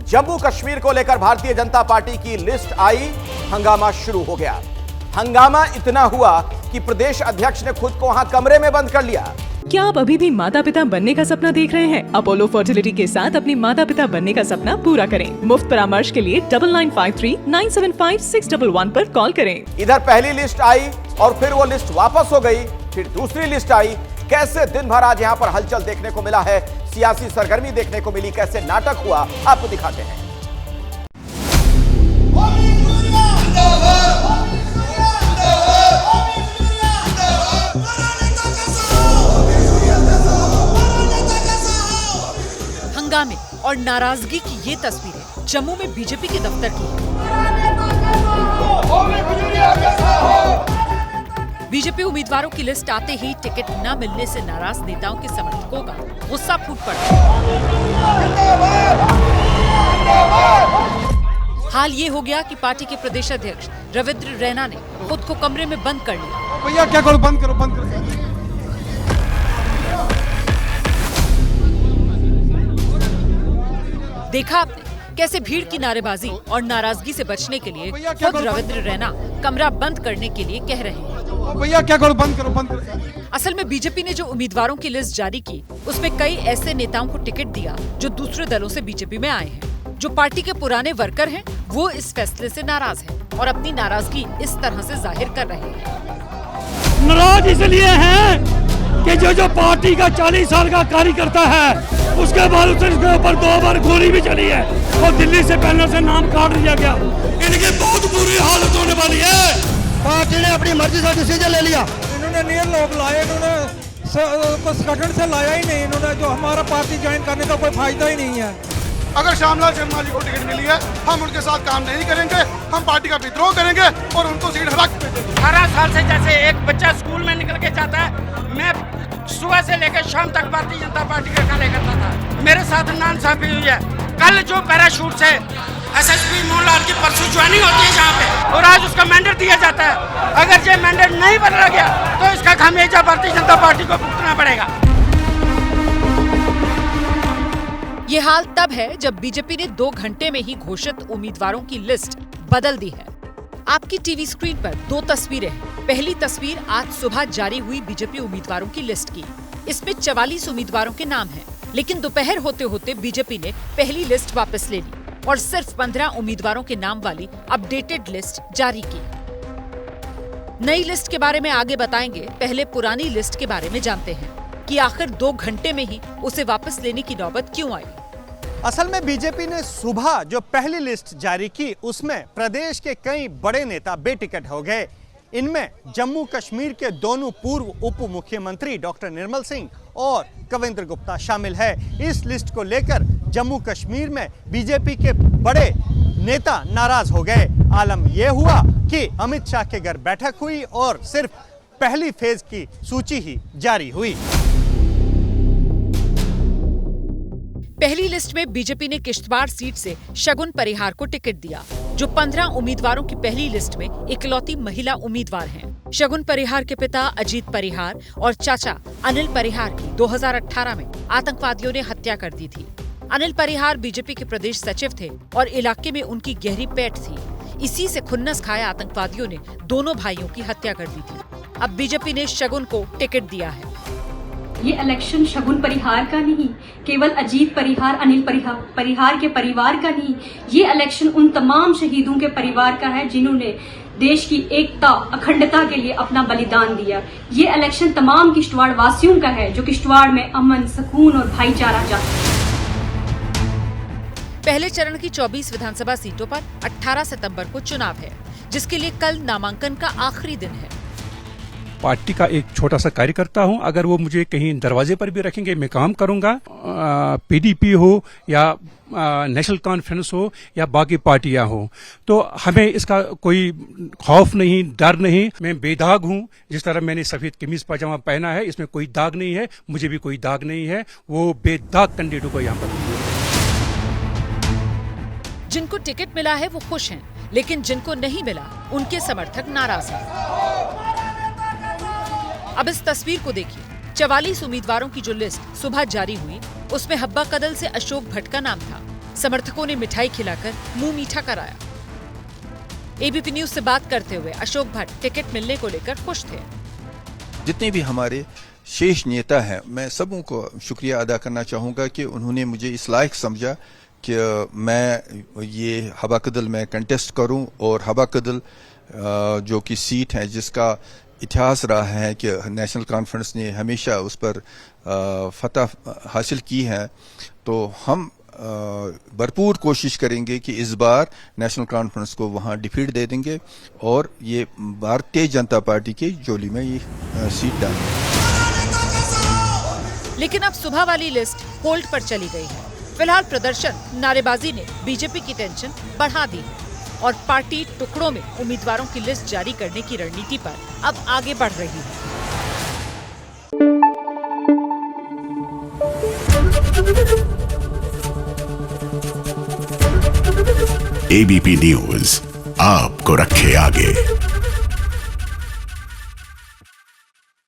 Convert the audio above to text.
जम्मू कश्मीर को लेकर भारतीय जनता पार्टी की लिस्ट आई, हंगामा शुरू हो गया। हंगामा इतना हुआ कि प्रदेश अध्यक्ष ने खुद को वहां कमरे में बंद कर लिया। क्या आप अभी भी माता पिता बनने का सपना देख रहे हैं? अपोलो फर्टिलिटी के साथ अपनी माता पिता बनने का सपना पूरा करें। मुफ्त परामर्श के लिए 9953975611 पर कॉल करें। इधर पहली लिस्ट आई और फिर वो लिस्ट वापस हो गई, फिर दूसरी लिस्ट आई। कैसे दिन भर आज यहाँ पर हलचल देखने को मिला है, सियासी सरगर्मी देखने को मिली, कैसे नाटक हुआ, आपको दिखाते हैं। हंगामे और नाराजगी की ये तस्वीरें जम्मू में बीजेपी के दफ्तर की हैं। बीजेपी उम्मीदवारों की लिस्ट आते ही टिकट न मिलने से नाराज नेताओं के समर्थकों का गुस्सा फूट पड़ा। हाल ये हो गया कि पार्टी के प्रदेश अध्यक्ष रविंद्र रैना ने खुद को कमरे में बंद कर लिया। भैया क्या करो, बंद करो, बंद करो। देखा आपने कैसे भीड़ की नारेबाजी और नाराजगी से बचने के लिए खुद रविंद्र रैना कमरा बंद करने के लिए कह रहे हैं। भैया क्या करो, बंद करो, बंद करो। असल में बीजेपी ने जो उम्मीदवारों की लिस्ट जारी की, उसमें कई ऐसे नेताओं को टिकट दिया जो दूसरे दलों से बीजेपी में आए हैं। जो पार्टी के पुराने वर्कर हैं, वो इस फैसले से नाराज हैं और अपनी नाराजगी इस तरह से जाहिर कर रहे हैं। नाराज इसलिए हैं कि जो पार्टी का 40 साल का कार्यकर्ता है, उसके बाद उसके ऊपर 2 बार गोली भी चली है और दिल्ली से पैनल से नाम काट दिया गया। इनकी बहुत बुरी हालत होने वाली है। पार्टी ने अपनी मर्जी से डिसीजन ले लिया। इन्होंने नियर लोग लाए, इन्होंने संगठन से लाया ही नहीं। इन्होंने जो हमारा पार्टी ज्वाइन करने का कोई फायदा ही नहीं है। अगर श्यामलाल शर्मा जी को टिकट मिली है, हम उनके साथ काम नहीं करेंगे, हम पार्टी का विद्रोह करेंगे और उनको सीट हरा के भेजेंगे। 18 साल से जैसे एक बच्चा स्कूल में निकल के जाता है, मैं सुबह से लेकर शाम तक भारतीय जनता पार्टी का कार्य करता था। मेरे साथ नाइंसाफी हुई है। कल जो पैराशूट से एसएसपी मोहनलाल की परसों ज्वाइनिंग होती है यहाँ पे, और आज उसका मैंडेट दिया जाता है। अगर ये मैंडेट नहीं बदला गया तो इसका खामियाजा भारतीय जनता पार्टी को भुगतना पड़ेगा। ये हाल तब है जब बीजेपी ने 2 घंटे में ही घोषित उम्मीदवारों की लिस्ट बदल दी है। आपकी टीवी स्क्रीन पर 2 तस्वीरें हैं। पहली तस्वीर आज सुबह जारी हुई बीजेपी उम्मीदवारों की लिस्ट की। इसमें 44 उम्मीदवारों के नाम हैं, लेकिन दोपहर होते होते बीजेपी ने पहली लिस्ट वापस ले ली और सिर्फ 15 उम्मीदवारों के नाम वाली अपडेटेड लिस्ट जारी की। नई लिस्ट के बारे में आगे बताएंगे, पहले पुरानी लिस्ट के बारे में जानते हैं कि आखिर 2 घंटे में ही उसे वापस लेने की नौबत क्यों आई। असल में बीजेपी ने सुबह जो पहली लिस्ट जारी की, उसमें प्रदेश के कई बड़े नेता बेटिकट हो गए। इनमें जम्मू कश्मीर के दोनों पूर्व उप मुख्यमंत्री डॉक्टर निर्मल सिंह और कविंद्र गुप्ता शामिल है। इस लिस्ट को लेकर जम्मू कश्मीर में बीजेपी के बड़े नेता नाराज हो गए। आलम यह हुआ कि अमित शाह के घर बैठक हुई और सिर्फ पहली फेज की सूची ही जारी हुई। पहली लिस्ट में बीजेपी ने किश्तवाड़ सीट से शगुन परिहार को टिकट दिया, जो 15 उम्मीदवारों की पहली लिस्ट में इकलौती महिला उम्मीदवार हैं। शगुन परिहार के पिता अजीत परिहार और चाचा अनिल परिहार की 2018 में आतंकवादियों ने हत्या कर दी थी। अनिल परिहार बीजेपी के प्रदेश सचिव थे और इलाके में उनकी गहरी पैठ थी। इसी से खुन्नस खाए आतंकवादियों ने दोनों भाइयों की हत्या कर दी थी। अब बीजेपी ने शगुन को टिकट दिया है। ये इलेक्शन शगुन परिहार का नहीं, केवल अजीत परिहार, अनिल परिहार के परिवार का नहीं, ये इलेक्शन उन तमाम शहीदों के परिवार का है जिन्होंने देश की एकता, अखंडता के लिए अपना बलिदान दिया। ये इलेक्शन तमाम किश्तवाड़ वासियों का है जो किश्तवाड़ में अमन, सुकून और भाईचारा चाहते हैं। पहले चरण की 24 विधानसभा सीटों पर 18 सितंबर को चुनाव है, जिसके लिए कल नामांकन का आखिरी दिन है। पार्टी का एक छोटा सा कार्यकर्ता हूं, अगर वो मुझे कहीं दरवाजे पर भी रखेंगे मैं काम करूंगा। पीडीपी हो या नेशनल कॉन्फ्रेंस हो या बाकी पार्टियां हो, तो हमें इसका कोई खौफ नहीं, डर नहीं। मैं बेदाग हूं, जिस तरह मैंने सफेद कमीज पजामा पहना है, इसमें कोई दाग नहीं है, मुझे भी कोई दाग नहीं है। वो बेदाग कैंडिडेट को यहाँ पर जिनको टिकट मिला है वो खुश हैं, लेकिन जिनको नहीं मिला उनके समर्थक नाराज हैं। अब इस तस्वीर को देखिए। 44 उम्मीदवारों की जो लिस्ट सुबह जारी हुई, उसमें हब्बा कदल से अशोक भट्ट का नाम था। समर्थकों ने मिठाई खिलाकर मुंह मीठा कराया। एबीपी न्यूज से बात करते हुए अशोक भट्ट टिकट मिलने को लेकर खुश थे। जितने भी हमारे शेष नेता हैं, मैं सबों को शुक्रिया अदा करना चाहूँगा कि उन्होंने मुझे इस लायक समझा कि मैं ये हबा कदल में कंटेस्ट करूं, और हबा कदल जो कि सीट है जिसका इतिहास रहा है कि नेशनल कॉन्फ्रेंस ने हमेशा उस पर फतह हासिल की है, तो हम भरपूर कोशिश करेंगे कि इस बार नेशनल कॉन्फ्रेंस को वहां डिफीट दे देंगे और ये भारतीय जनता पार्टी के झोली में ये सीट डालेंगे। लेकिन अब सुबह वाली लिस्ट होल्ड पर चली गई है। फिलहाल प्रदर्शन, नारेबाजी ने बीजेपी की टेंशन बढ़ा दी है और पार्टी टुकड़ों में उम्मीदवारों की लिस्ट जारी करने की रणनीति पर अब आगे बढ़ रही है। एबीपी न्यूज आपको रखे आगे।